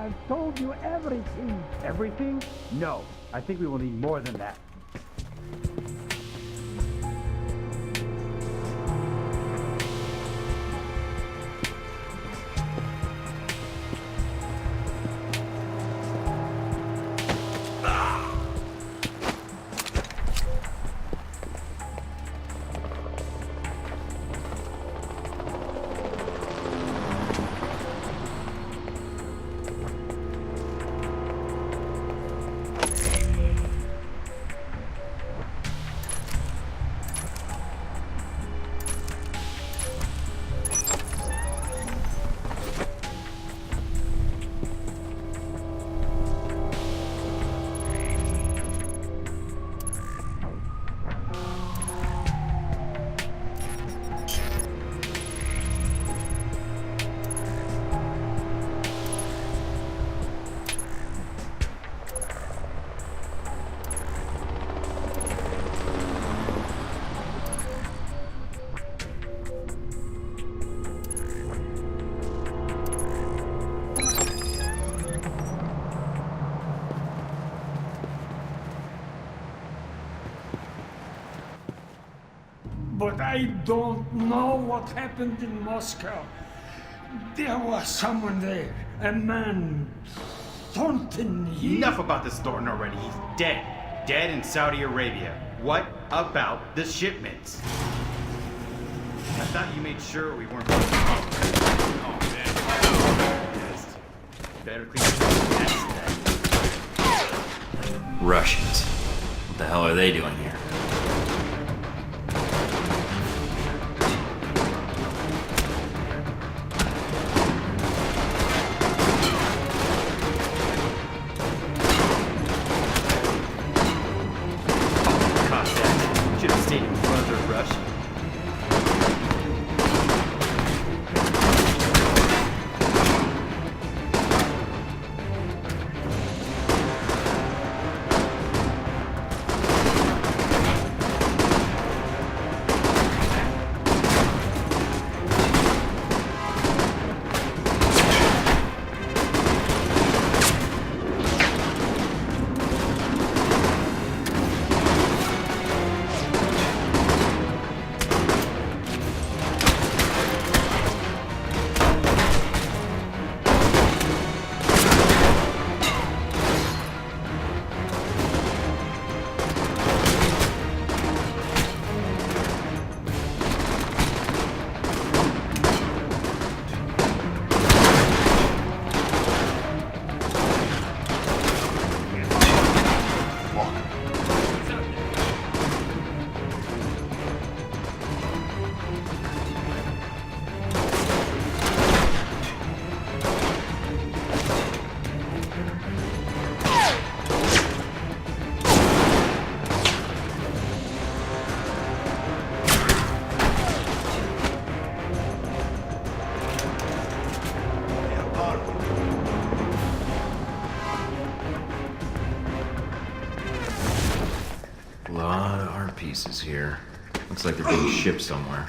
I've told you everything. Everything? No. I think we will need more than that. But I don't know what happened in Moscow. There was someone there, a man, something. Enough about this Thornton already. He's dead. Dead in Saudi Arabia. What about the shipments? I thought you made sure we weren't. Oh man. Yes. Better clean up. Russians. What the hell are they doing here? Pieces here. Looks like they're being shipped somewhere.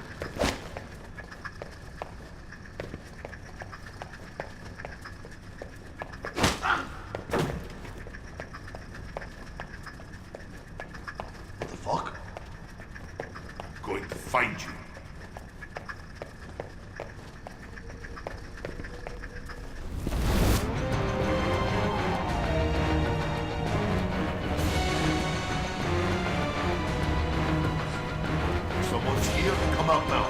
What the fuck? Going to find you. Someone's here. Come out now.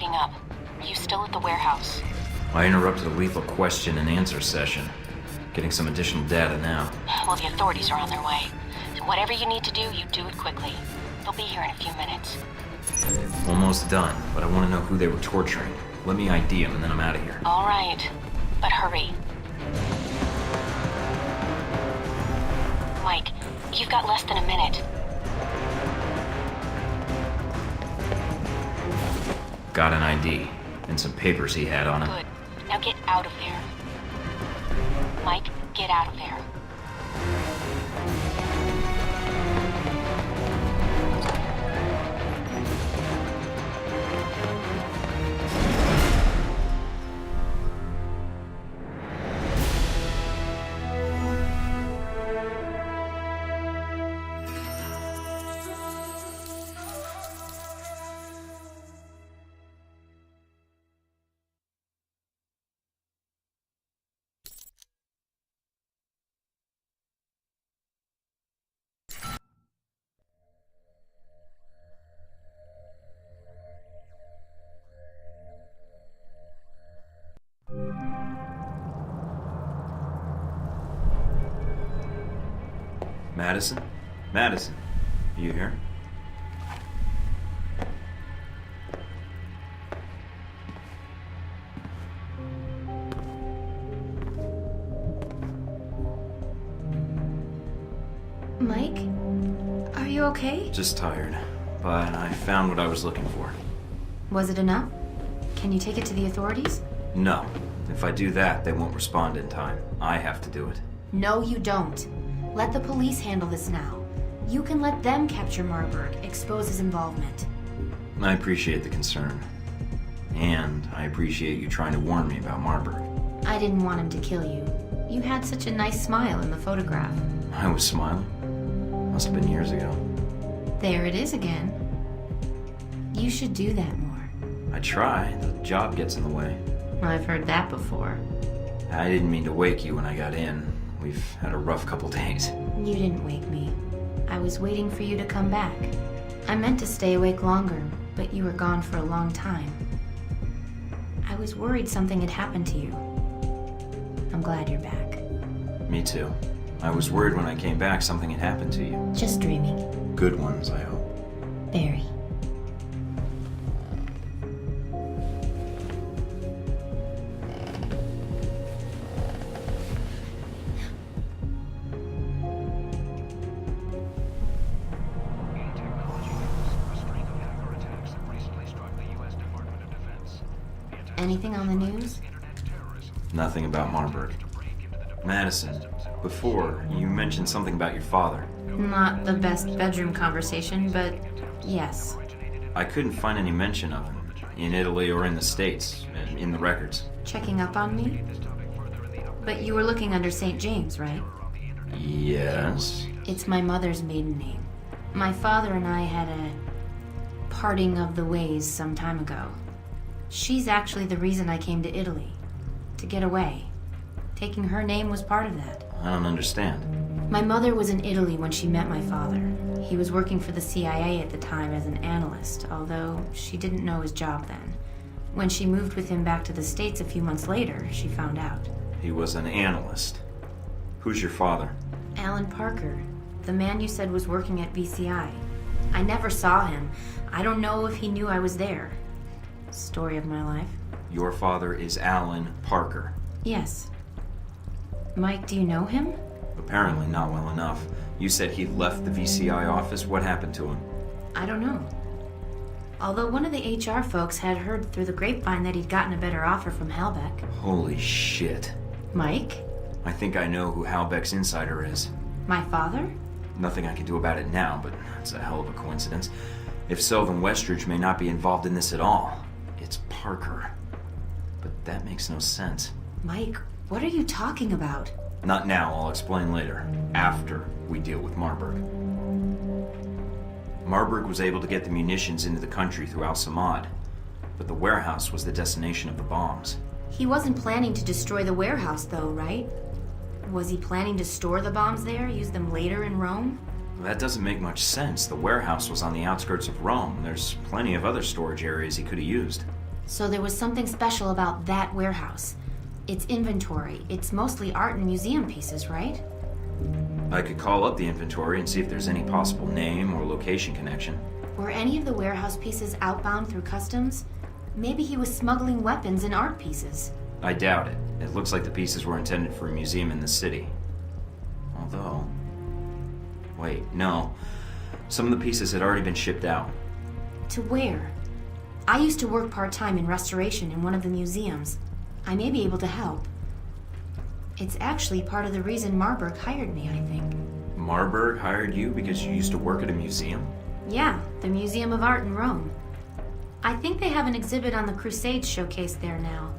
lighting up. You still at the warehouse? I interrupted a lethal question and answer session. Getting some additional data now. Well, the authorities are on their way. Whatever you need to do, you do it quickly. They'll be here in a few minutes. Almost done, but I want to know who they were torturing. Let me ID them and then I'm out of here. All right, but hurry. Mike, you've got less than a minute. Got an ID and some papers he had on him. Good. Now get out of there. Mike, get out of there. Madison? Madison, are you here? Mike? Are you okay? Just tired, but I found what I was looking for. Was it enough? Can you take it to the authorities? No. If I do that, they won't respond in time. I have to do it. No, you don't. Let the police handle this now. You can let them capture Marburg, expose his involvement. I appreciate the concern. And I appreciate you trying to warn me about Marburg. I didn't want him to kill you. You had such a nice smile in the photograph. I was smiling. Must have been years ago. There it is again. You should do that more. I try. The job gets in the way. I've heard that before. I didn't mean to wake you when I got in. We've had a rough couple days. You didn't wake me. I was waiting for you to come back. I meant to stay awake longer, but you were gone for a long time. I was worried something had happened to you. I'm glad you're back. Me too. I was worried when I came back something had happened to you. Just dreaming. Good ones, I hope. Very. Anything on the news? Nothing about Marburg. Madison, before, you mentioned something about your father. Not the best bedroom conversation, but yes. I couldn't find any mention of him, in Italy or in the States, in the records. Checking up on me? But you were looking under St. James, right? Yes. It's my mother's maiden name. My father and I had a parting of the ways some time ago. She's actually the reason I came to Italy. To get away. Taking her name was part of that. I don't understand. My mother was in Italy when she met my father. He was working for the CIA at the time as an analyst, although she didn't know his job then. When she moved with him back to the States a few months later, she found out. He was an analyst. Who's your father? Alan Parker, the man you said was working at VCI. I never saw him. I don't know if he knew I was there. Story of my life. Your father is Alan Parker. Yes. Mike, do you know him? Apparently not well enough. You said he left the VCI office. What happened to him? I don't know. Although one of the HR folks had heard through the grapevine that he'd gotten a better offer from Halbeck. Holy shit. Mike? I think I know who Halbeck's insider is. My father? Nothing I can do about it now, but it's a hell of a coincidence. If so, then Westridge may not be involved in this at all. It's Parker. But that makes no sense. Mike, what are you talking about? Not now, I'll explain later. After we deal with Marburg. Marburg was able to get the munitions into the country through Al-Samad, but the warehouse was the destination of the bombs. He wasn't planning to destroy the warehouse though, right? Was he planning to store the bombs there, use them later in Rome? That doesn't make much sense. The warehouse was on the outskirts of Rome. There's plenty of other storage areas he could have used. So there was something special about that warehouse. Its inventory. It's mostly art and museum pieces, right? I could call up the inventory and see if there's any possible name or location connection. Were any of the warehouse pieces outbound through customs? Maybe he was smuggling weapons and art pieces. I doubt it. It looks like the pieces were intended for a museum in the city. Although... Wait, no. Some of the pieces had already been shipped out. To where? I used to work part-time in restoration in one of the museums. I may be able to help. It's actually part of the reason Marburg hired me, I think. Marburg hired you because you used to work at a museum? Yeah, the Museum of Art in Rome. I think they have an exhibit on the Crusades showcase there now.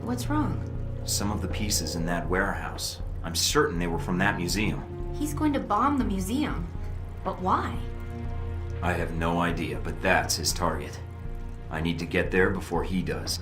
What's wrong? Some of the pieces in that warehouse. I'm certain they were from that museum. He's going to bomb the museum. But why? I have no idea, but that's his target. I need to get there before he does.